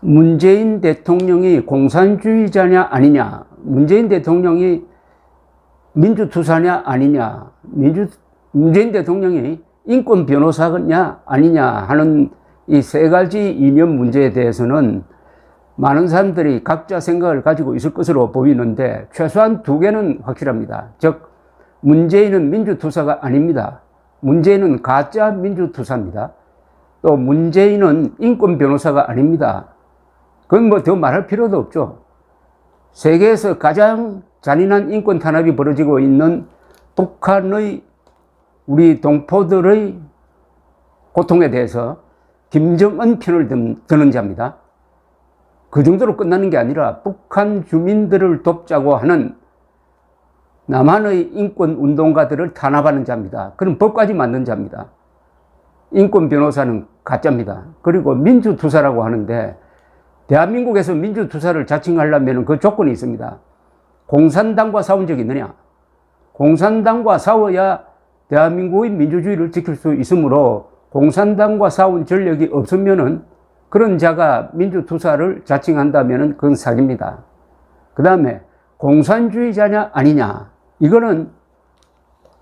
문재인 대통령이 공산주의자냐 아니냐, 문재인 대통령이 민주투사냐 아니냐, 문재인 대통령이 인권 변호사냐 아니냐 하는 이 세 가지 이념 문제에 대해서는 많은 사람들이 각자 생각을 가지고 있을 것으로 보이는데, 최소한 두 개는 확실합니다. 즉, 문재인은 민주투사가 아닙니다. 문재인은 가짜 민주투사입니다. 또 문재인은 인권 변호사가 아닙니다. 그건 뭐 더 말할 필요도 없죠. 세계에서 가장 잔인한 인권 탄압이 벌어지고 있는 북한의 우리 동포들의 고통에 대해서 김정은 편을 드는 자입니다. 그 정도로 끝나는 게 아니라 북한 주민들을 돕자고 하는 남한의 인권 운동가들을 탄압하는 자입니다. 그런 법까지 만든 자입니다. 인권 변호사는 가짜입니다. 그리고 민주투사라고 하는데, 대한민국에서 민주투사를 자칭하려면 그 조건이 있습니다. 공산당과 싸운 적이 있느냐? 공산당과 싸워야 대한민국의 민주주의를 지킬 수 있으므로, 공산당과 싸운 전력이 없으면은 그런 자가 민주투사를 자칭한다면은 그건 사기입니다. 그 다음에 공산주의자냐 아니냐, 이거는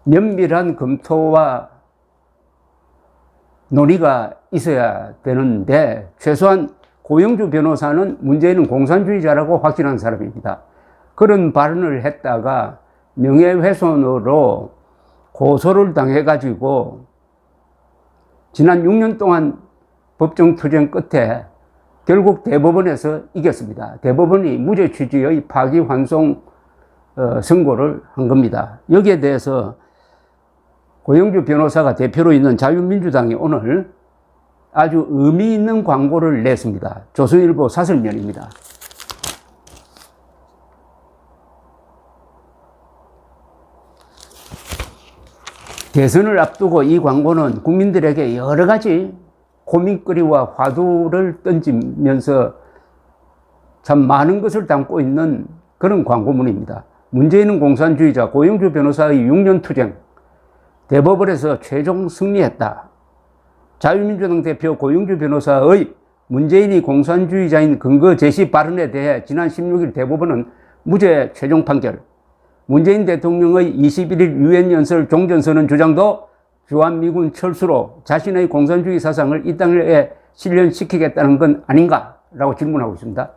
면밀한 검토와 논의가 있어야 되는데, 최소한 고영주 변호사는 문재인은 공산주의자라고 확신한 사람입니다. 그런 발언을 했다가 명예훼손으로 고소를 당해가지고 지난 6년 동안 법정 투쟁 끝에 결국 대법원에서 이겼습니다. 대법원이 무죄 취지의 파기환송 선고를 한 겁니다. 여기에 대해서 고영주 변호사가 대표로 있는 자유민주당이 오늘 아주 의미 있는 광고를 냈습니다. 조선일보 사설면입니다. 대선을 앞두고 이 광고는 국민들에게 여러 가지 고민거리와 화두를 던지면서 참 많은 것을 담고 있는 그런 광고문입니다. 문재인은 공산주의자, 고영주 변호사의 6년 투쟁, 대법원에서 최종 승리했다. 자유민주당 대표 고영주 변호사의 문재인이 공산주의자인 근거 제시 발언에 대해 지난 16일 대법원은 무죄 최종 판결, 문재인 대통령의 21일 유엔 연설 종전선언 주장도 주한미군 철수로 자신의 공산주의 사상을 이 땅에 실현시키겠다는 건 아닌가? 라고 질문하고 있습니다.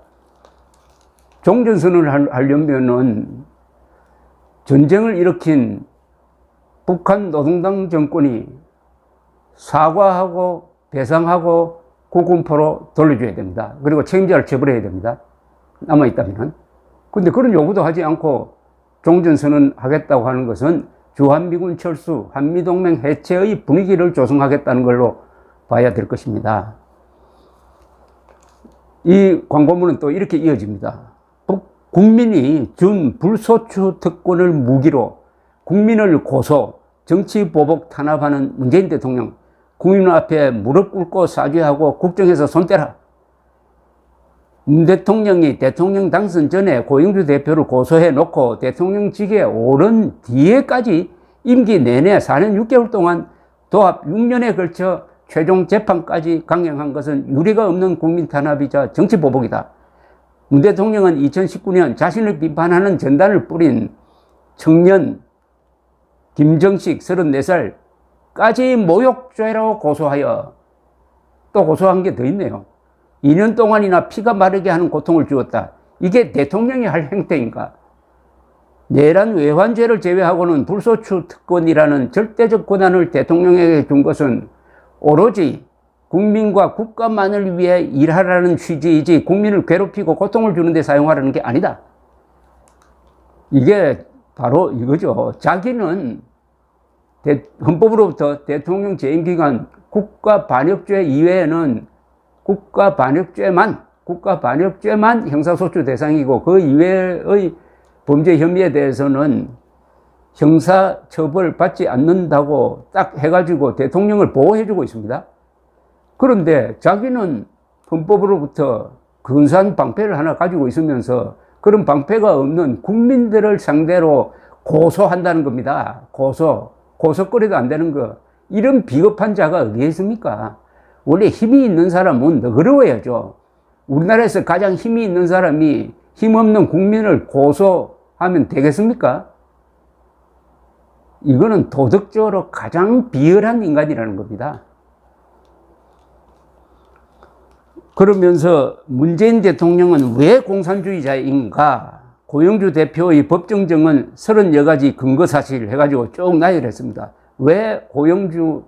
종전선언을 하려면은 전쟁을 일으킨 북한 노동당 정권이 사과하고 배상하고 국군포로 돌려줘야 됩니다. 그리고 책임자를 처벌해야 됩니다. 남아있다면. 근데 그런 요구도 하지 않고 종전선언 하겠다고 하는 것은 주한미군 철수, 한미동맹 해체의 분위기를 조성하겠다는 걸로 봐야 될 것입니다. 이 광고문은 또 이렇게 이어집니다. 국민이 준 불소추 특권을 무기로 국민을 고소, 정치 보복 탄압하는 문재인 대통령, 국민 앞에 무릎 꿇고 사죄하고 국정에서 손 떼라. 문 대통령이 대통령 당선 전에 고영주 대표를 고소해 놓고 대통령직에 오른 뒤에까지 임기 내내 4년 6개월 동안 도합 6년에 걸쳐 최종 재판까지 강행한 것은 유례가 없는 국민 탄압이자 정치 보복이다. 문 대통령은 2019년 자신을 비판하는 전단을 뿌린 청년 김정식 34살까지 모욕죄라고 고소하여, 또 고소한 게 더 있네요. 2년 동안이나 피가 마르게 하는 고통을 주었다. 이게 대통령이 할 행태인가? 내란 외환죄를 제외하고는 불소추 특권이라는 절대적 권한을 대통령에게 준 것은 오로지 국민과 국가만을 위해 일하라는 취지이지 국민을 괴롭히고 고통을 주는 데 사용하라는 게 아니다. 이게 바로 이거죠. 자기는 헌법으로부터 대통령 재임기간 국가반역죄 이외에는 국가반역죄만 형사소추 대상이고, 그 이외의 범죄 혐의에 대해서는 형사처벌 받지 않는다고 딱 해가지고 대통령을 보호해주고 있습니다. 그런데 자기는 헌법으로부터 근사한 방패를 하나 가지고 있으면서 그런 방패가 없는 국민들을 상대로 고소한다는 겁니다. 고소거리도 안 되는 거. 이런 비겁한 자가 어디에 있습니까? 원래 힘이 있는 사람은 너그러워야죠. 우리나라에서 가장 힘이 있는 사람이 힘없는 국민을 고소하면 되겠습니까? 이거는 도덕적으로 가장 비열한 인간이라는 겁니다. 그러면서 문재인 대통령은 왜 공산주의자인가? 고영주 대표의 법정정은 30여가지 근거사실 해가지고 쭉 나열했습니다. 왜 고영주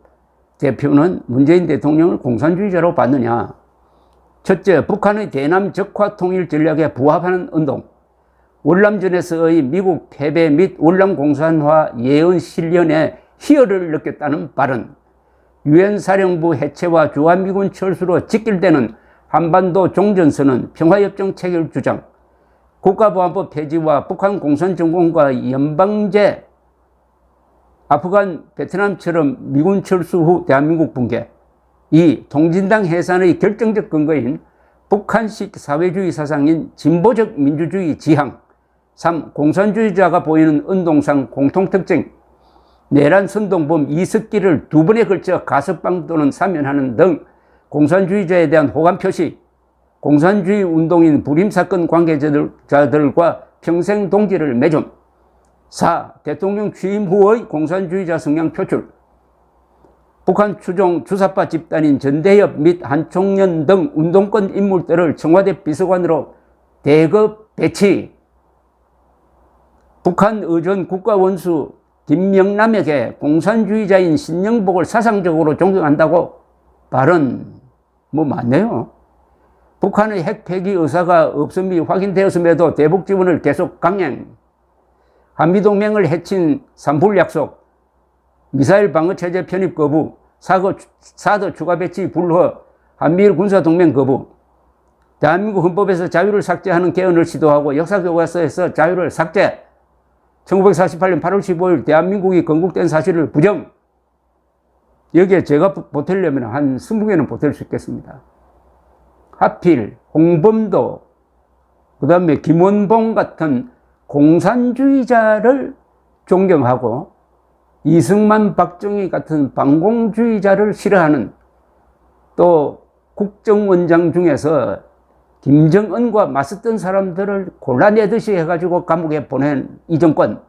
대표는 문재인 대통령을 공산주의자로 봤느냐? 첫째, 북한의 대남 적화 통일 전략에 부합하는 운동. 월남전에서의 미국 패배 및 월남 공산화 예언 실현에 희열을 느꼈다는 발언. 유엔 사령부 해체와 주한미군 철수로 직결되는 한반도 종전선언, 평화협정 체결 주장, 국가보안법 폐지와 북한 공산정권과 연방제, 아프간, 베트남처럼 미군 철수 후 대한민국 붕괴. 2. 통진당 해산의 결정적 근거인 북한식 사회주의 사상인 진보적 민주주의 지향. 3. 공산주의자가 보이는 운동상 공통특징. 내란 선동범 이석기를 2번에 걸쳐 가석방 또는 사면하는 등 공산주의자에 대한 호감 표시. 공산주의 운동인 불임사건 관계자들과 평생 동지를 맺음. 4. 대통령 취임 후의 공산주의자 성향 표출. 북한 추종 주사파 집단인 전대협 및 한총련 등 운동권 인물들을 청와대 비서관으로 대거 배치. 북한 의전 국가원수 김명남에게 공산주의자인 신영복을 사상적으로 존경한다고 발언. 맞네요. 북한의 핵 폐기 의사가 없음이 확인되었음에도 대북 지원을 계속 강행. 한미동맹을 해친 산불 약속. 미사일 방어체제 편입 거부. 사드 추가 배치 불허. 한미일 군사동맹 거부. 대한민국 헌법에서 자유를 삭제하는 개헌을 시도하고 역사교과서에서 자유를 삭제. 1948년 8월 15일 대한민국이 건국된 사실을 부정. 여기에 제가 보태려면 한 20개는 보탤 수 있겠습니다. 하필 홍범도, 그 다음에 김원봉 같은 공산주의자를 존경하고 이승만, 박정희 같은 반공주의자를 싫어하는, 또 국정원장 중에서 김정은과 맞섰던 사람들을 골라내듯이 해가지고 감옥에 보낸 이 정권.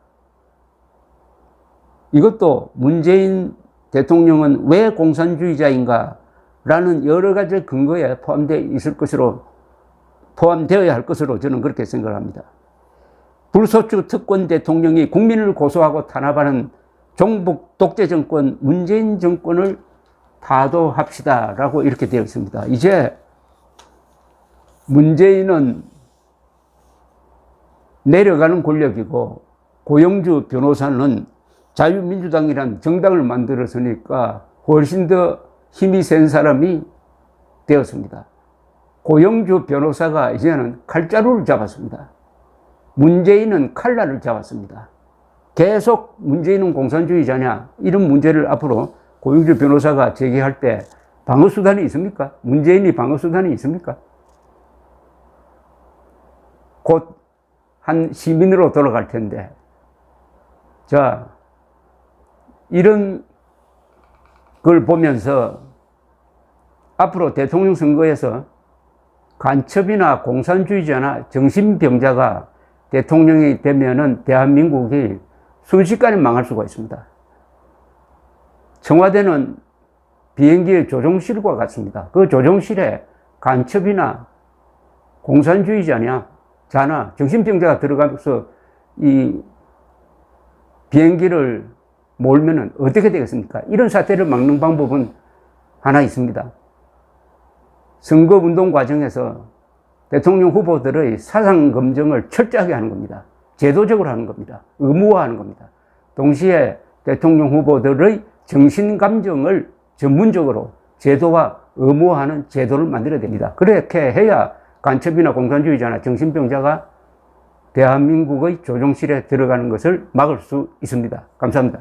이것도 문재인 대통령은 왜 공산주의자인가 라는 여러 가지 근거에 포함되어야 할 것으로 저는 그렇게 생각합니다. 불소추 특권 대통령이 국민을 고소하고 탄압하는 종북 독재 정권 문재인 정권을 타도합시다 라고 이렇게 되어 있습니다. 이제 문재인은 내려가는 권력이고 고영주 변호사는 자유민주당이란 정당을 만들었으니까 훨씬 더 힘이 센 사람이 되었습니다. 고영주 변호사가 이제는 칼자루를 잡았습니다. 문재인은 칼날을 잡았습니다. 계속 문재인은 공산주의자냐, 이런 문제를 앞으로 고영주 변호사가 제기할 때 방어수단이 있습니까? 문재인이 방어수단이 있습니까? 곧 한 시민으로 돌아갈 텐데, 자, 이런 걸 보면서 앞으로 대통령 선거에서 간첩이나 공산주의자나 정신병자가 대통령이 되면은 대한민국이 순식간에 망할 수가 있습니다. 청와대는 비행기의 조종실과 같습니다. 그 조종실에 간첩이나 공산주의자나 정신병자가 들어가면서 이 비행기를 몰면은 어떻게 되겠습니까? 이런 사태를 막는 방법은 하나 있습니다. 선거운동 과정에서 대통령 후보들의 사상 검증을 철저하게 하는 겁니다. 제도적으로 하는 겁니다. 의무화하는 겁니다. 동시에 대통령 후보들의 정신감정을 전문적으로 제도화, 의무화하는 제도를 만들어야 됩니다. 그렇게 해야 간첩이나 공산주의자나 정신병자가 대한민국의 조종실에 들어가는 것을 막을 수 있습니다. 감사합니다.